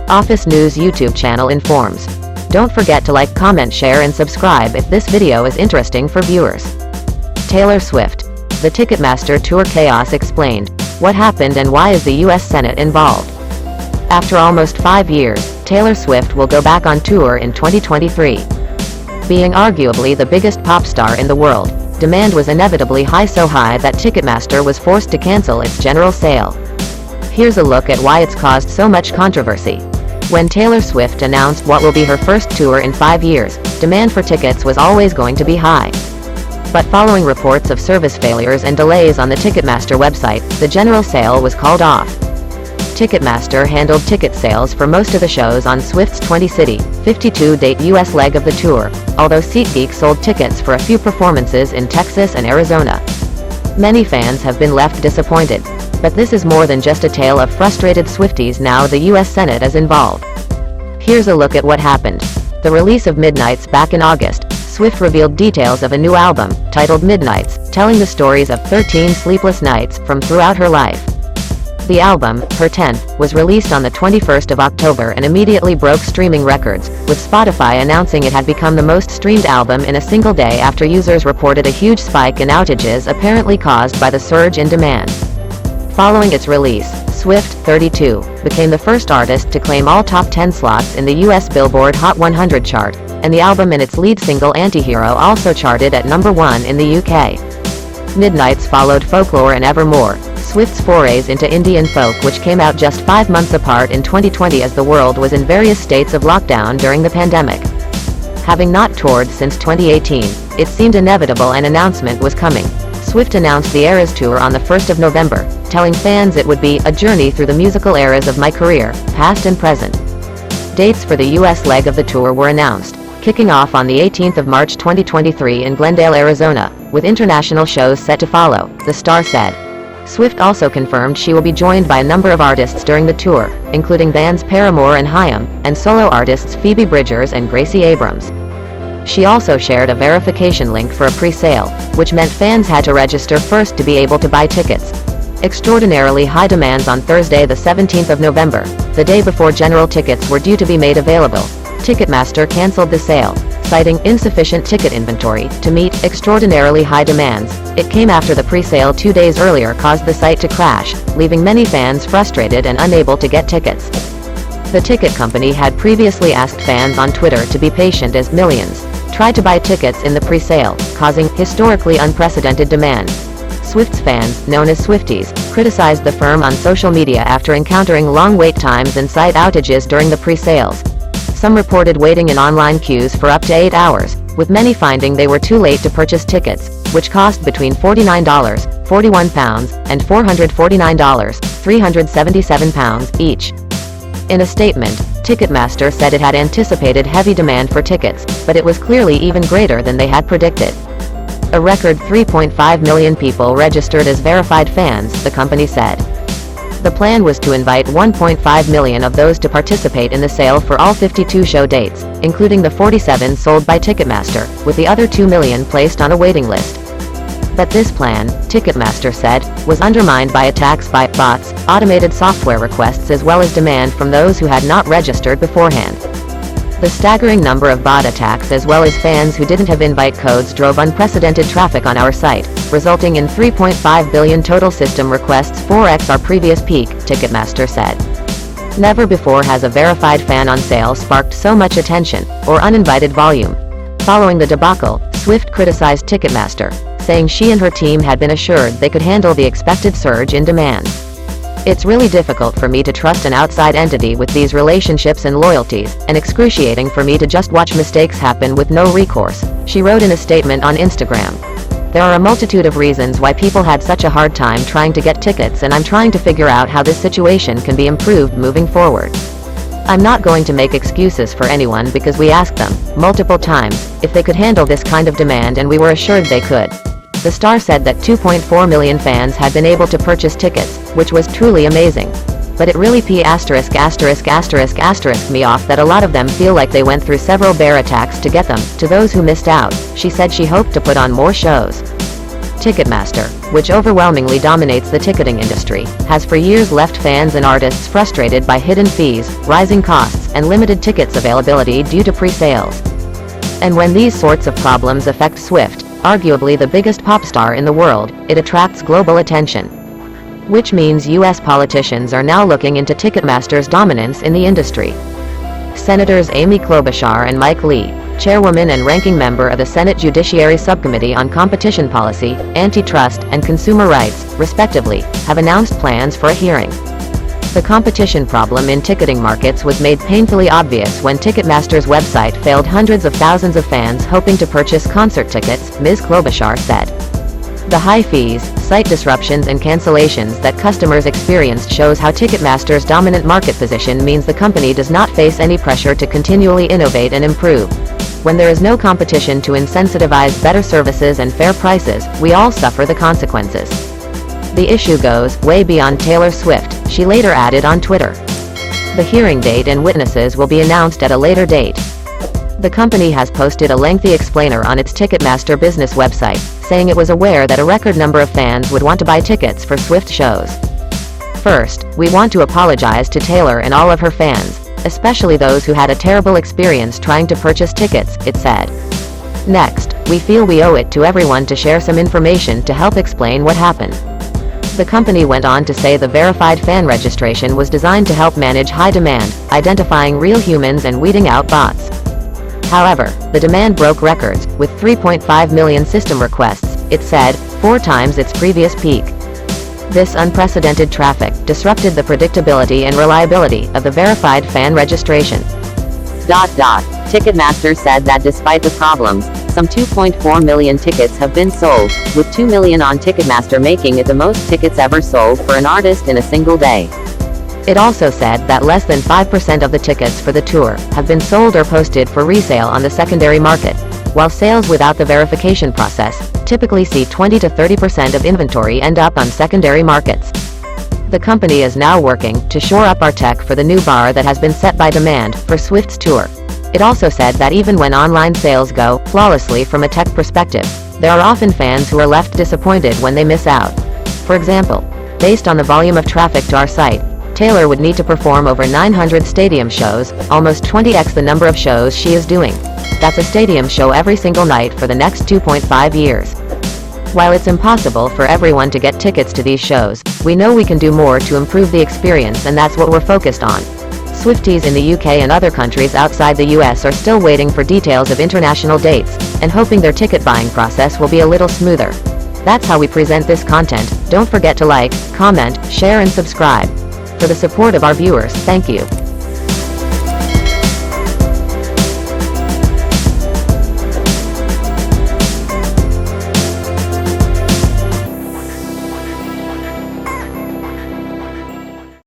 Office News YouTube channel informs. Don't forget to like, comment, share and subscribe if this video is interesting for viewers. Taylor Swift. The Ticketmaster tour chaos explained. What happened and why is the US Senate involved? After almost 5 years, Taylor Swift will go back on tour in 2023. Being arguably the biggest pop star in the world, demand was inevitably high, so high that Ticketmaster was forced to cancel its general sale. Here's a look at why it's caused so much controversy. When Taylor Swift announced what will be her first tour in 5 years, demand for tickets was always going to be high. But following reports of service failures and delays on the Ticketmaster website, the general sale was called off. Ticketmaster handled ticket sales for most of the shows on Swift's 20-city, 52-date US leg of the tour, although SeatGeek sold tickets for a few performances in Texas and Arizona. Many fans have been left disappointed. But this is more than just a tale of frustrated Swifties. Now the US Senate is involved. Here's a look at what happened. The release of Midnights back in August, Swift revealed details of a new album, titled Midnights, telling the stories of 13 sleepless nights from throughout her life. The album, her 10th, was released on the 21st of October and immediately broke streaming records, with Spotify announcing it had become the most streamed album in a single day after users reported a huge spike in outages apparently caused by the surge in demand. Following its release, Swift, 32, became the first artist to claim all top 10 slots in the US Billboard Hot 100 chart, and the album and its lead single Antihero also charted at number 1 in the UK. Midnights followed Folklore and Evermore, Swift's forays into Indian folk, which came out just 5 months apart in 2020 as the world was in various states of lockdown during the pandemic. Having not toured since 2018, it seemed inevitable an announcement was coming. Swift announced the Eras Tour on the 1st of November, telling fans it would be a journey through the musical eras of my career, past and present. Dates for the US leg of the tour were announced, kicking off on the 18th of March 2023 in Glendale, Arizona, with international shows set to follow, the star said. Swift also confirmed she will be joined by a number of artists during the tour, including bands Paramore and Haim, and solo artists Phoebe Bridgers and Gracie Abrams. She also shared a verification link for a pre-sale, which meant fans had to register first to be able to buy tickets. Extraordinarily high demands on Thursday the 17th of November, the day before general tickets were due to be made available. Ticketmaster canceled the sale, citing insufficient ticket inventory to meet extraordinarily high demands. It came after the pre-sale 2 days earlier caused the site to crash, leaving many fans frustrated and unable to get tickets. The ticket company had previously asked fans on Twitter to be patient as millions tried to buy tickets in the pre-sale, causing historically unprecedented demand. Swift's fans, known as Swifties, criticized the firm on social media after encountering long wait times and site outages during the pre-sales. Some reported waiting in online queues for up to 8 hours, with many finding they were too late to purchase tickets, which cost between $49, £41, and $449, £377 each. In a statement, Ticketmaster said it had anticipated heavy demand for tickets, but it was clearly even greater than they had predicted. A record 3.5 million people registered as verified fans, the company said. The plan was to invite 1.5 million of those to participate in the sale for all 52 show dates, including the 47 sold by Ticketmaster, with the other 2 million placed on a waiting list. But this plan, Ticketmaster said, was undermined by attacks by bots, automated software requests, as well as demand from those who had not registered beforehand. The staggering number of bot attacks as well as fans who didn't have invite codes drove unprecedented traffic on our site, resulting in 3.5 billion total system requests, 4x our previous peak, Ticketmaster said. Never before has a verified fan on sale sparked so much attention, or uninvited volume. Following the debacle, Swift criticized Ticketmaster, saying she and her team had been assured they could handle the expected surge in demand. It's really difficult for me to trust an outside entity with these relationships and loyalties, and excruciating for me to just watch mistakes happen with no recourse, she wrote in a statement on Instagram. There are a multitude of reasons why people had such a hard time trying to get tickets, and I'm trying to figure out how this situation can be improved moving forward. I'm not going to make excuses for anyone because we asked them, multiple times, if they could handle this kind of demand, and we were assured they could. The star said that 2.4 million fans had been able to purchase tickets, which was truly amazing. But it really me off that a lot of them feel like they went through several bear attacks to get them. To those who missed out, she said she hoped to put on more shows. Ticketmaster, which overwhelmingly dominates the ticketing industry, has for years left fans and artists frustrated by hidden fees, rising costs, and limited tickets availability due to pre-sales. And when these sorts of problems affect Swift, arguably the biggest pop star in the world, it attracts global attention. Which means US politicians are now looking into Ticketmaster's dominance in the industry. Senators Amy Klobuchar and Mike Lee, chairwoman and ranking member of the Senate Judiciary Subcommittee on Competition Policy, Antitrust, and Consumer Rights, respectively, have announced plans for a hearing. The competition problem in ticketing markets was made painfully obvious when Ticketmaster's website failed hundreds of thousands of fans hoping to purchase concert tickets, Ms. Klobuchar said. The high fees, site disruptions and cancellations that customers experienced shows how Ticketmaster's dominant market position means the company does not face any pressure to continually innovate and improve. When there is no competition to incentivize better services and fair prices, we all suffer the consequences. The issue goes way beyond Taylor Swift, she later added on Twitter. The hearing date and witnesses will be announced at a later date. The company has posted a lengthy explainer on its Ticketmaster business website, saying it was aware that a record number of fans would want to buy tickets for Swift shows. First, we want to apologize to Taylor and all of her fans, especially those who had a terrible experience trying to purchase tickets, it said. Next, we feel we owe it to everyone to share some information to help explain what happened. The company went on to say the verified fan registration was designed to help manage high demand, identifying real humans and weeding out bots. However, the demand broke records, with 3.5 million system requests, it said, 4 times its previous peak. This unprecedented traffic disrupted the predictability and reliability of the verified fan registration. Ticketmaster said that despite the problems, some 2.4 million tickets have been sold, with 2 million on Ticketmaster making it the most tickets ever sold for an artist in a single day. It also said that less than 5% of the tickets for the tour have been sold or posted for resale on the secondary market, while sales without the verification process typically see 20 to 30% of inventory end up on secondary markets. The company is now working to shore up our tech for the new bar that has been set by demand for Swift's tour. It also said that even when online sales go flawlessly from a tech perspective, there are often fans who are left disappointed when they miss out. For example, based on the volume of traffic to our site, Taylor would need to perform over 900 stadium shows, almost 20x the number of shows she is doing. That's a stadium show every single night for the next 2.5 years. While it's impossible for everyone to get tickets to these shows, we know we can do more to improve the experience, and that's what we're focused on. Swifties in the UK and other countries outside the US are still waiting for details of international dates, and hoping their ticket buying process will be a little smoother. That's how we present this content. Don't forget to like, comment, share and subscribe. For the support of our viewers, thank you.